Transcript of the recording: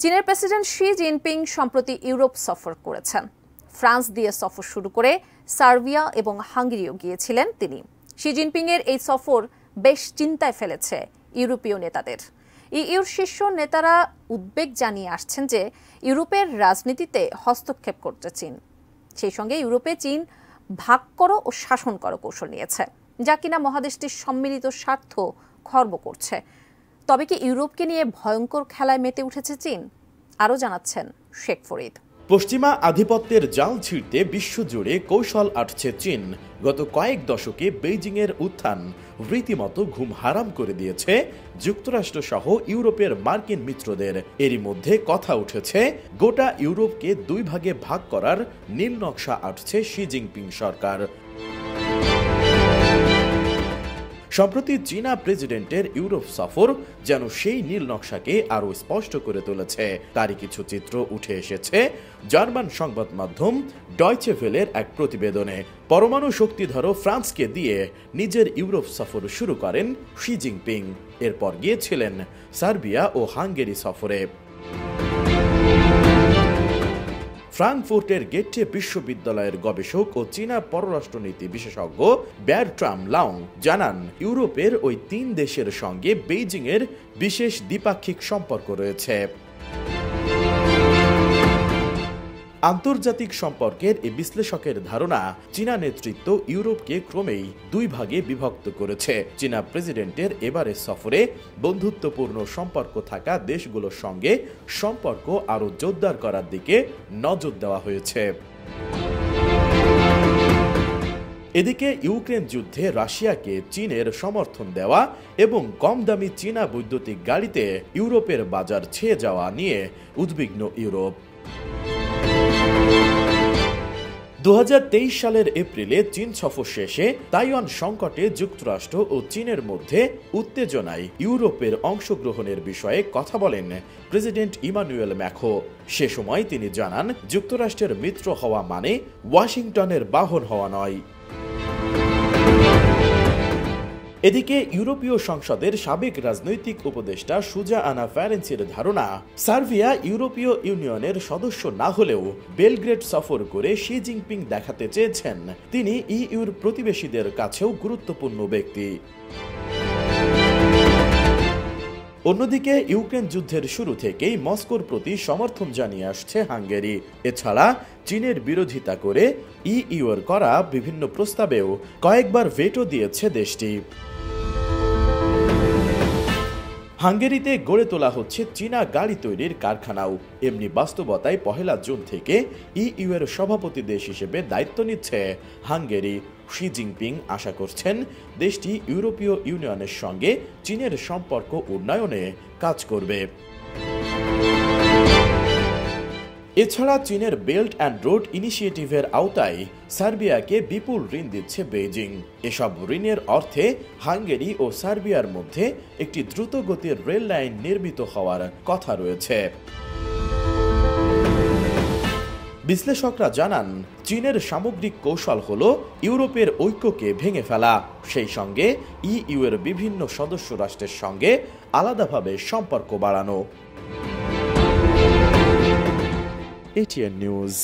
চীনের president Xi Jinping সম্প্রতি Europe সফর করেছেন। ফ্রান্স দিয়ে সফর শুরু করে সার্বিয়া এবং হাঙ্গেরিও গিয়েছিলেন তিনি। শি জিনপিংয়ের এই সফর বেশ চিন্তায় ফেলেছে ইউরোপীয় নেতাদের। ইউর শীর্ষ নেতারা উদ্বেগ জানিয়ে আসছেন যে ইউরোপের রাজনীতিতে হস্তক্ষেপ করছে চীন। সেই সঙ্গে ইউরোপে চীন ভাগ করো ও শাসন করো কৌশল নিয়েছে, যা কিনা মহাদেশটির সম্মিলিত স্বার্থ খর্ব করছে। তবে কি ইউরোপকে নিয়ে ভয়ঙ্কর খেলায় মেতে উঠেছে চীন? আরও জানাচ্ছেন শেখ ফরিদ। পশ্চিমা আধিপত্যের জাল ছিঁড়তে বিশ্বজুড়ে কৌশল আঁটছে চীন। গত কয়েক দশকে বেইজিংয়ের উত্থান রীতিমতো ঘুম হারাম করে দিয়েছে যুক্তরাষ্ট্র সহ ইউরোপের মার্কিন মিত্রদের। এরই মধ্যে কথা উঠেছে গোটা ইউরোপকে দুই ভাগে ভাগ করার নীল নকশা আঁটছে শি জিনপিং সরকার। সম্প্রতি চীনা প্রেসিডেন্টের ইউরোপ সফর যেন সেই নীল নকশাকে আরও স্পষ্ট করে তুলেছে। তারই কিছু চিত্র উঠে এসেছে জার্মান সংবাদ মাধ্যম ডয়চে ভেলের এক প্রতিবেদনে। পরমাণু শক্তিধর ফ্রান্সকে দিয়ে নিজের ইউরোপ সফর শুরু করেন শি জিনপিং। এরপর গিয়েছিলেন সার্বিয়া ও হাঙ্গেরি সফরে। ফ্রাঙ্কফুর্টের গেটে বিশ্ববিদ্যালয়ের গবেষক ও চীনা পররাষ্ট্রনীতি বিশেষজ্ঞ বারট্রাম লাং জানান, ইউরোপের ওই 3 দেশের সঙ্গে বেইজিংয়ের বিশেষ দ্বিপাক্ষিক সম্পর্ক রয়েছে। আন্তর্জাতিক সম্পর্কের এই বিশ্লেষকের ধারণা, চীনা নেতৃত্ব ইউরোপকে ক্রমেই দুই ভাগে বিভক্ত করেছে। চীনা প্রেসিডেন্টের এবারের সফরে বন্ধুত্বপূর্ণ সম্পর্ক থাকা দেশগুলোর সঙ্গে সম্পর্ক আরও জোরদার করার দিকে নজর দেওয়া হয়েছে। এদিকে ইউক্রেন যুদ্ধে রাশিয়াকে চীনের সমর্থন দেওয়া এবং কম দামি চীনা বৈদ্যুতিক গাড়িতে ইউরোপের বাজার ছেয়ে যাওয়া নিয়ে উদ্বিগ্ন ইউরোপ। 2023 সালের এপ্রিলে চীন সফর শেষে তাইওয়ান সংকটে যুক্তরাষ্ট্র ও চীনের মধ্যে উত্তেজনায় ইউরোপের অংশগ্রহণের বিষয়ে কথা বলেন প্রেসিডেন্ট ইমানুয়েল ম্যাক্রো। সে সময় তিনি জানান, যুক্তরাষ্ট্রের মিত্র হওয়া মানে ওয়াশিংটনের বাহন হওয়া নয়। এদিকে ইউরোপীয় সংসদের সাবেক রাজনৈতিক উপদেষ্টা সুজা আনা ফ্যারেন্সের ধারণা, সার্বিয়া ইউরোপীয় ইউনিয়নের সদস্য না হলেও বেলগ্রেড সফর করে শি জিনপিং দেখাতে চেয়েছেন তিনি ইউর প্রতিবেশীদের কাছেও গুরুত্বপূর্ণ ব্যক্তি। অন্যদিকে ইউক্রেন যুদ্ধের শুরু থেকেই মস্কোর প্রতি সমর্থন জানিয়ে আসছে হাঙ্গেরি। এছাড়া চীনের বিরোধিতা করে ইউর করা বিভিন্ন প্রস্তাবেও কয়েকবার ভেটো দিয়েছে দেশটি। হাঙ্গেরিতে গড়ে তোলা হচ্ছে চীনা গাড়ি তৈরির কারখানাও। এমনি বাস্তবতায় 1 জুন থেকে ইউ এর সভাপতি দেশ হিসেবে দায়িত্ব নিচ্ছে হাঙ্গেরি। শি জিনপিং আশা করছেন দেশটি ইউরোপীয় ইউনিয়নের সঙ্গে চীনের সম্পর্ক উন্নয়নে কাজ করবে। এছাড়া চীনের বেল্ট অ্যান্ড রোড ইনিশিয়েটিভের আওতায় সার্বিয়াকে বিপুল ঋণ দিচ্ছে বেইজিং। এসব ঋণের অর্থে হাঙ্গেরি ও সার্বিয়ার মধ্যে একটি দ্রুতগতির রেল লাইন নির্মিত হওয়ার কথা রয়েছে। বিশ্লেষকরা জানান, চীনের সামগ্রিক কৌশল হল ইউরোপের ঐক্যকে ভেঙে ফেলা, সেই সঙ্গে ইউ এর বিভিন্ন সদস্য রাষ্ট্রের সঙ্গে আলাদাভাবে সম্পর্ক বাড়ানো। ATN News।